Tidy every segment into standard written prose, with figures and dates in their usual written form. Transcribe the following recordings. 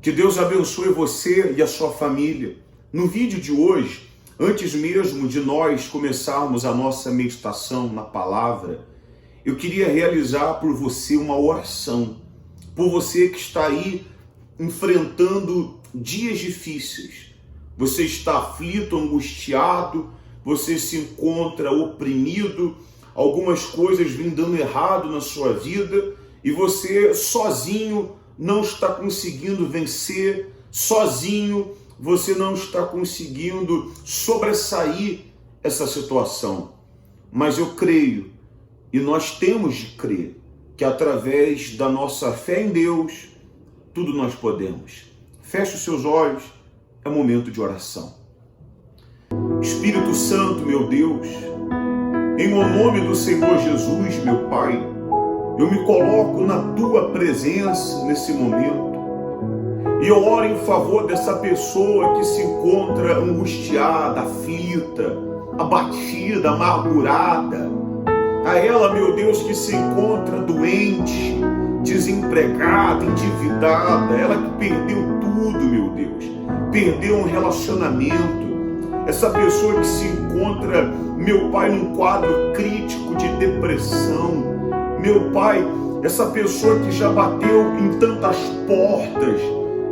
Que Deus abençoe você e a sua família. No vídeo de hoje, antes mesmo de nós começarmos a nossa meditação na palavra, eu queria realizar por você uma oração. Por você que está aí enfrentando dias difíceis. Você está aflito, angustiado, você se encontra oprimido, algumas coisas vêm dando errado na sua vida e você sozinho não está conseguindo vencer, sozinho você não está conseguindo sobressair essa situação. Mas eu creio, e nós temos de crer, que através da nossa fé em Deus, tudo nós podemos. Feche os seus olhos, é momento de oração. Espírito Santo, meu Deus, em nome do Senhor Jesus, meu Pai, eu me coloco na Tua presença nesse momento e eu oro em favor dessa pessoa que se encontra angustiada, aflita, abatida, amargurada. A ela, meu Deus, que se encontra doente, desempregada, endividada, ela que perdeu tudo, meu Deus, perdeu um relacionamento. Essa pessoa que se encontra, meu Pai, num quadro crítico de depressão. Meu Pai, essa pessoa que já bateu em tantas portas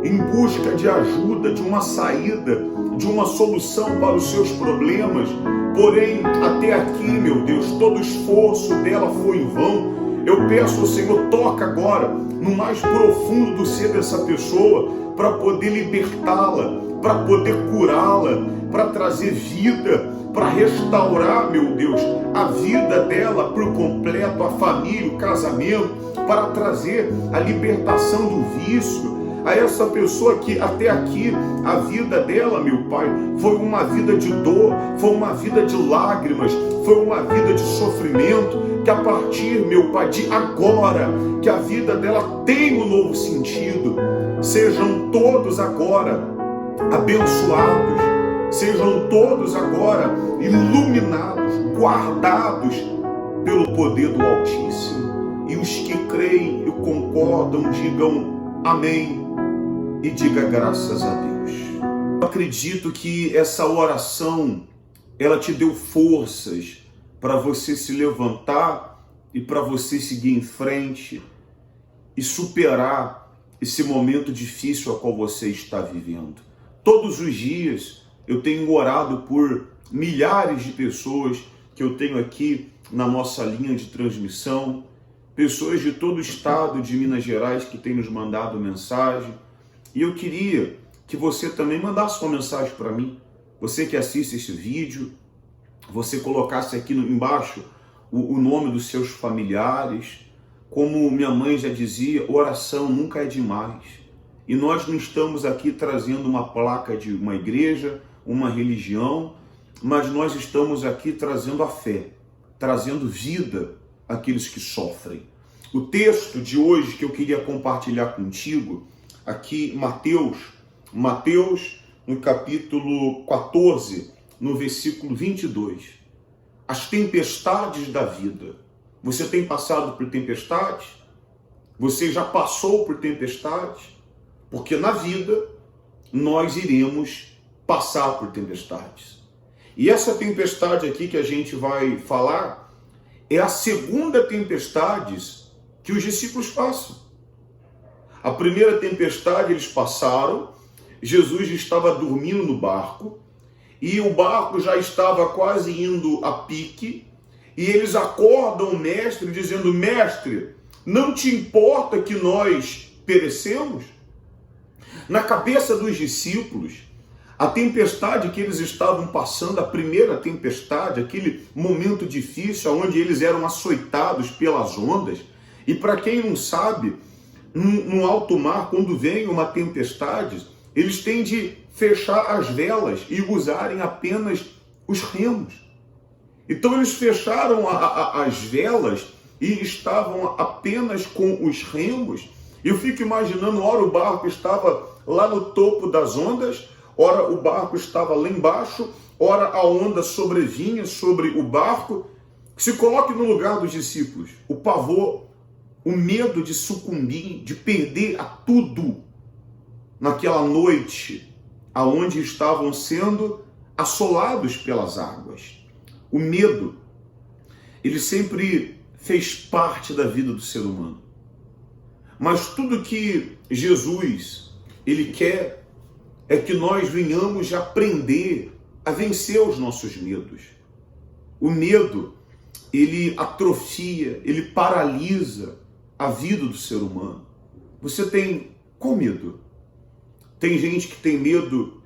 em busca de ajuda, de uma saída, de uma solução para os seus problemas. Porém, até aqui, meu Deus, todo o esforço dela foi em vão. Eu peço ao Senhor, toca agora no mais profundo do ser dessa pessoa para poder libertá-la, para poder curá-la, para trazer vida, para restaurar, meu Deus, a vida dela por completo, a família, o casamento, para trazer a libertação do vício. A essa pessoa que até aqui a vida dela, meu Pai, foi uma vida de dor, foi uma vida de lágrimas, foi uma vida de sofrimento, que a partir, meu Pai, de agora, que a vida dela tem um novo sentido. Sejam todos agora abençoados, sejam todos agora iluminados, guardados pelo poder do Altíssimo. E os que creem e concordam, digam amém e diga graças a Deus. Eu acredito que essa oração, ela te deu forças para você se levantar e para você seguir em frente e superar esse momento difícil a qual você está vivendo. Todos os dias eu tenho orado por milhares de pessoas que eu tenho aqui na nossa linha de transmissão, pessoas de todo o estado de Minas Gerais que têm nos mandado mensagem. E eu queria que você também mandasse uma mensagem para mim. Você que assiste esse vídeo, você colocasse aqui embaixo o nome dos seus familiares. Como minha mãe já dizia, oração nunca é demais. E nós não estamos aqui trazendo uma placa de uma igreja, uma religião, mas nós estamos aqui trazendo a fé, trazendo vida àqueles que sofrem. O texto de hoje que eu queria compartilhar contigo, aqui Mateus, no capítulo 14, no versículo 22. As tempestades da vida. Você tem passado por tempestades? Você já passou por tempestades? Porque na vida nós iremos passar por tempestades. E essa tempestade aqui que a gente vai falar é a segunda tempestade que os discípulos passam. A primeira tempestade eles passaram, Jesus estava dormindo no barco, e o barco já estava quase indo a pique, e eles acordam o mestre dizendo: mestre, não te importa que nós perecemos? Na cabeça dos discípulos, a tempestade que eles estavam passando, a primeira tempestade, aquele momento difícil onde eles eram açoitados pelas ondas, e para quem não sabe, no alto mar, quando vem uma tempestade, eles têm de fechar as velas e usarem apenas os remos. Então eles fecharam as velas e estavam apenas com os remos. Eu fico imaginando, ora o barco estava lá no topo das ondas, ora o barco estava lá embaixo, ora a onda sobrevinha sobre o barco. Se coloque no lugar dos discípulos, o pavor, o medo de sucumbir, de perder a tudo. naquela noite aonde estavam sendo assolados pelas águas. O medo, ele sempre fez parte da vida do ser humano. Mas tudo que Jesus, ele quer é que nós venhamos aprender a vencer os nossos medos. O medo, ele atrofia, ele paralisa a vida do ser humano. Você tem qual medo? Tem gente que tem medo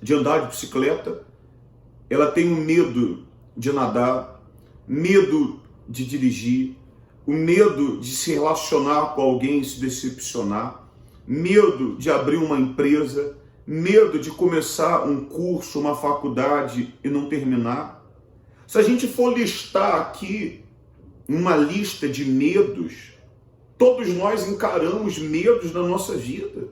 de andar de bicicleta, ela tem o medo de nadar, medo de dirigir, o medo de se relacionar com alguém e se decepcionar, medo de abrir uma empresa, medo de começar um curso, uma faculdade e não terminar. Se a gente for listar aqui uma lista de medos, todos nós encaramos medos na nossa vida,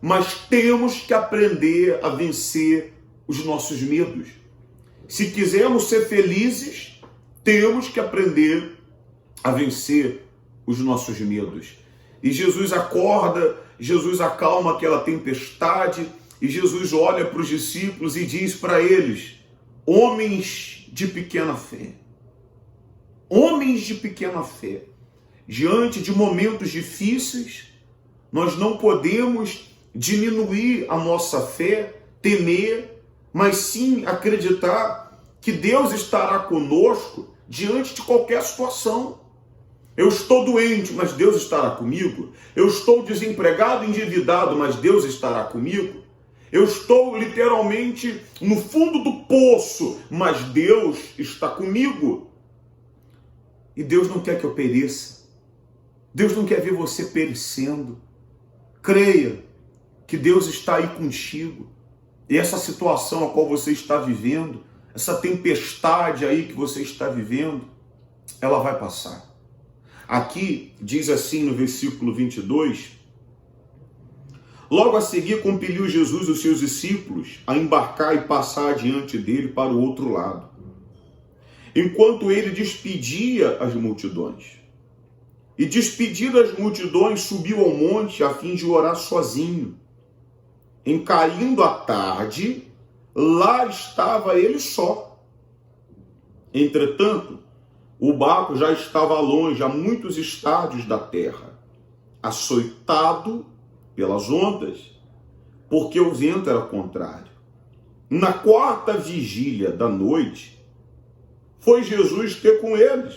mas temos que aprender a vencer os nossos medos. Se quisermos ser felizes, temos que aprender a vencer os nossos medos. E Jesus acorda, Jesus acalma aquela tempestade, e Jesus olha para os discípulos e diz para eles: homens de pequena fé. Homens de pequena fé. Diante de momentos difíceis, nós não podemos diminuir a nossa fé, temer, mas sim acreditar que Deus estará conosco diante de qualquer situação. Eu estou doente, mas Deus estará comigo. Eu estou desempregado, endividado, mas Deus estará comigo. Eu estou literalmente no fundo do poço, mas Deus está comigo. E Deus não quer que eu pereça. Deus não quer ver você perecendo. Creia que Deus está aí contigo. E essa situação a qual você está vivendo, essa tempestade aí que você está vivendo, ela vai passar. Aqui diz assim no versículo 22, logo a seguir compeliu Jesus os seus discípulos a embarcar e passar diante dele para o outro lado, enquanto ele despedia as multidões. E despedidas as multidões, subiu ao monte a fim de orar sozinho. Em caindo a tarde, lá estava ele só. Entretanto, o barco já estava longe, a muitos estádios da terra, açoitado pelas ondas, porque o vento era contrário. Na quarta vigília da noite, foi Jesus ter com eles,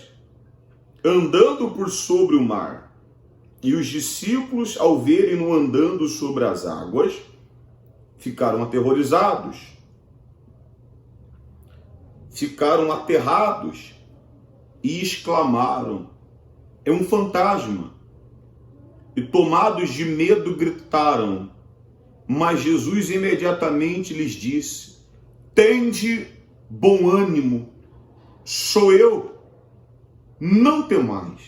andando por sobre o mar. E os discípulos, ao verem-no andando sobre as águas, ficaram aterrorizados, ficaram aterrados e exclamaram: é um fantasma. E tomados de medo gritaram, mas Jesus imediatamente lhes disse: tende bom ânimo, sou eu, não temais.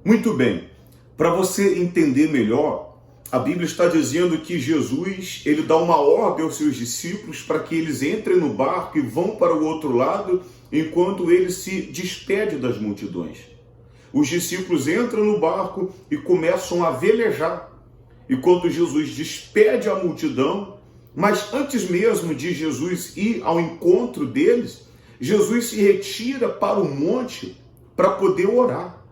Muito bem, para você entender melhor, a Bíblia está dizendo que Jesus, ele dá uma ordem aos seus discípulos para que eles entrem no barco e vão para o outro lado, enquanto ele se despede das multidões. Os discípulos entram no barco e começam a velejar, enquanto Jesus despede a multidão, mas antes mesmo de Jesus ir ao encontro deles, Jesus se retira para o monte para poder orar.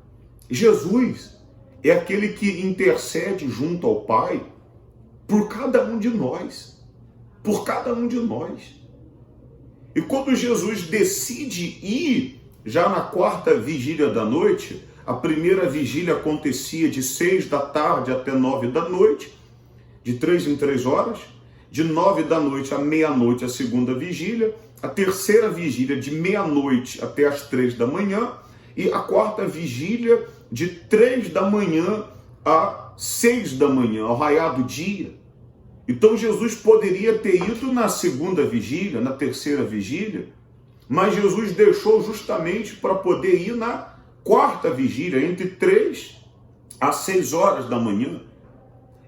Jesus é aquele que intercede junto ao Pai por cada um de nós. Por cada um de nós. E quando Jesus decide ir, já na quarta vigília da noite, a primeira vigília acontecia de 6 da tarde até 9 da noite, de 3 em 3 horas, de 9 da noite à meia-noite a segunda vigília, a terceira vigília de meia-noite até as 3 da manhã, e a quarta vigília de 3 da manhã a 6 da manhã, ao raiar do dia. Então Jesus poderia ter ido na segunda vigília, na terceira vigília, mas Jesus deixou justamente para poder ir na quarta vigília, entre 3 a 6 horas da manhã.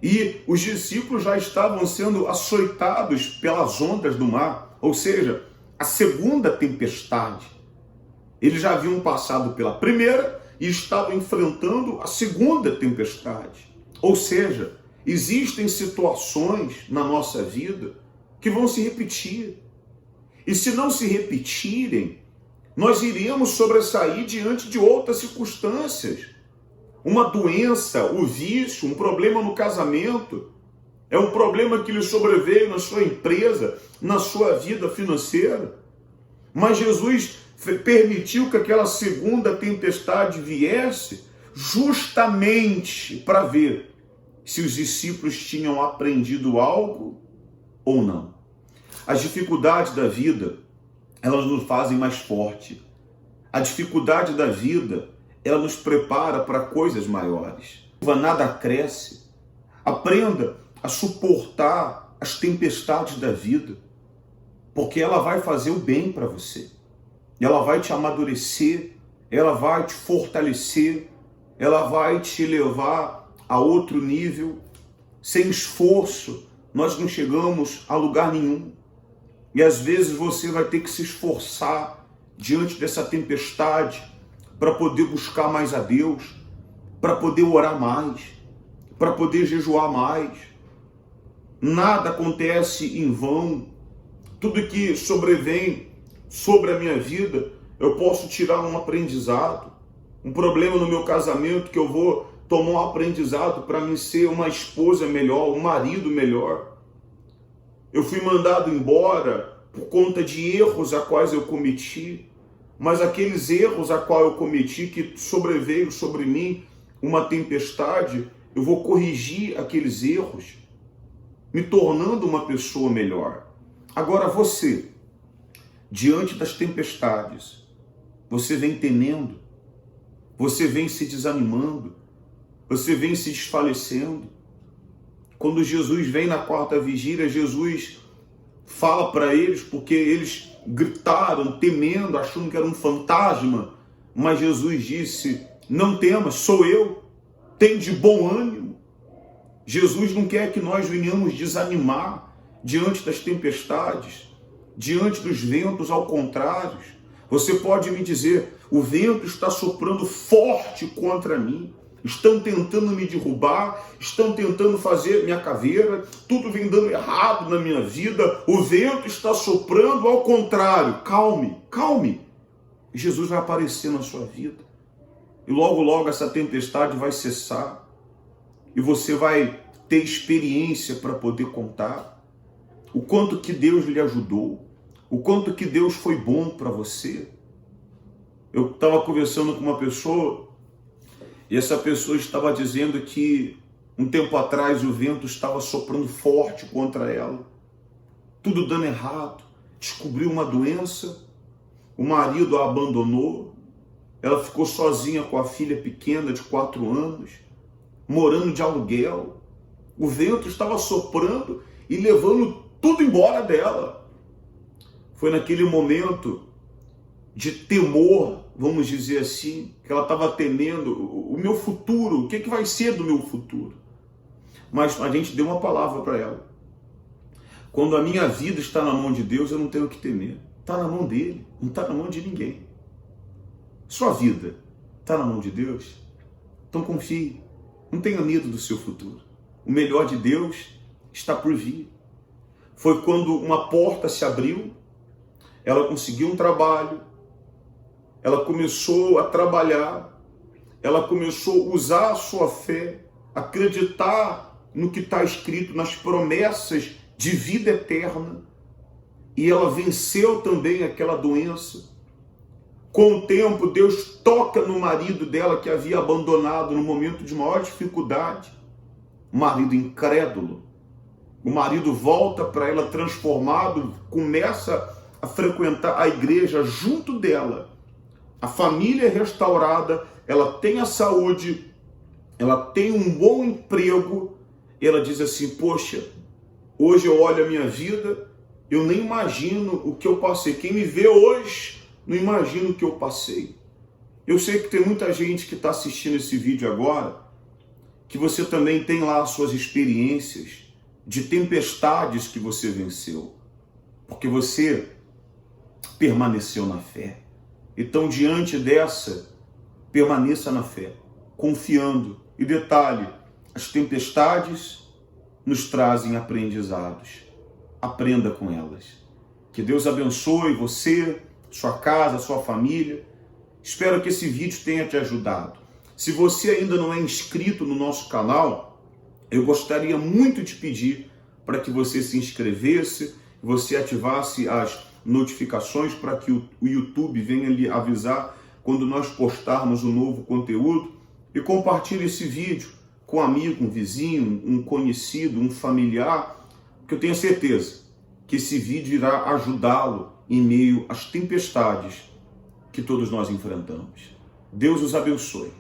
E os discípulos já estavam sendo açoitados pelas ondas do mar, ou seja, a segunda tempestade. Eles já haviam passado pela primeira e estavam enfrentando a segunda tempestade. Ou seja, Existem situações na nossa vida que vão se repetir. E se não se repetirem, nós iremos sobressair diante de outras circunstâncias. Uma doença, o vício, um problema no casamento, é um problema que lhe sobreveio na sua empresa, na sua vida financeira. Mas Jesus permitiu que aquela segunda tempestade viesse justamente para ver se os discípulos tinham aprendido algo ou não. As dificuldades da vida, elas nos fazem mais forte. A dificuldade da vida, ela nos prepara para coisas maiores. Nada cresce. Aprenda a suportar as tempestades da vida, porque ela vai fazer o bem para você. Ela vai te amadurecer, ela vai te fortalecer, ela vai te levar a outro nível. Sem esforço, nós não chegamos a lugar nenhum. E às vezes você vai ter que se esforçar diante dessa tempestade para poder buscar mais a Deus, para poder orar mais, para poder jejuar mais. Nada acontece em vão. Tudo que sobrevém sobre a minha vida, eu posso tirar um aprendizado. Um problema no meu casamento que eu vou tomar um aprendizado para mim ser uma esposa melhor, um marido melhor. Eu fui mandado embora por conta de erros a quais eu cometi, mas aqueles erros a quais eu cometi, que sobreveio sobre mim uma tempestade, eu vou corrigir aqueles erros, me tornando uma pessoa melhor. Agora você, diante das tempestades, você vem temendo, você vem se desanimando, você vem se desfalecendo. Quando Jesus vem na quarta vigília, Jesus fala para eles, porque eles gritaram, temendo, achando que era um fantasma, mas Jesus disse: não temas, sou eu, tem de bom ânimo. Jesus não quer que nós venhamos desanimar diante das tempestades, diante dos ventos ao contrário. Você pode me dizer: o vento está soprando forte contra mim, estão tentando me derrubar, estão tentando fazer minha caveira, tudo vem dando errado na minha vida, o vento está soprando ao contrário. Calme, calme. Jesus vai aparecer na sua vida. E logo, logo essa tempestade vai cessar. E você vai ter experiência para poder contar o quanto que Deus lhe ajudou, o quanto que Deus foi bom para você. Eu estava conversando com uma pessoa, e essa pessoa estava dizendo que um tempo atrás o vento estava soprando forte contra ela, tudo dando errado, descobriu uma doença, o marido a abandonou, ela ficou sozinha com a filha pequena de 4 anos, morando de aluguel, o vento estava soprando e levando tudo embora dela. Foi naquele momento de temor, vamos dizer assim, que ela estava temendo o meu futuro, o que vai ser do meu futuro. Mas a gente deu uma palavra para ela. Quando a minha vida está na mão de Deus, eu não tenho o que temer. Está na mão dele, não está na mão de ninguém. Sua vida está na mão de Deus? Então confie, não tenha medo do seu futuro. O melhor de Deus está por vir. Foi quando uma porta se abriu, ela conseguiu um trabalho, ela começou a trabalhar, ela começou a usar a sua fé, acreditar no que está escrito, nas promessas de vida eterna, e ela venceu também aquela doença. Com o tempo, Deus toca no marido dela que havia abandonado no momento de maior dificuldade, o marido incrédulo. O marido volta para ela transformado, começa a frequentar a igreja junto dela. A família é restaurada, ela tem a saúde, ela tem um bom emprego. Ela diz assim: poxa, hoje eu olho a minha vida, eu nem imagino o que eu passei. Quem me vê hoje não imagina o que eu passei. Eu sei que tem muita gente que está assistindo esse vídeo agora, que você também tem lá as suas experiências de tempestades que você venceu, porque você permaneceu na fé. Então, diante dessa, permaneça na fé, confiando. E detalhe, as tempestades, nos trazem aprendizados. Aprenda com elas. Que Deus abençoe você, sua casa, sua família. Espero que esse vídeo tenha te ajudado. Se você ainda não é inscrito no nosso canal, eu gostaria muito de pedir para que você se inscrevesse, você ativasse as notificações para que o YouTube venha lhe avisar quando nós postarmos um novo conteúdo, e compartilhe esse vídeo com um amigo, um vizinho, um conhecido, um familiar, que eu tenho certeza que esse vídeo irá ajudá-lo em meio às tempestades que todos nós enfrentamos. Deus os abençoe.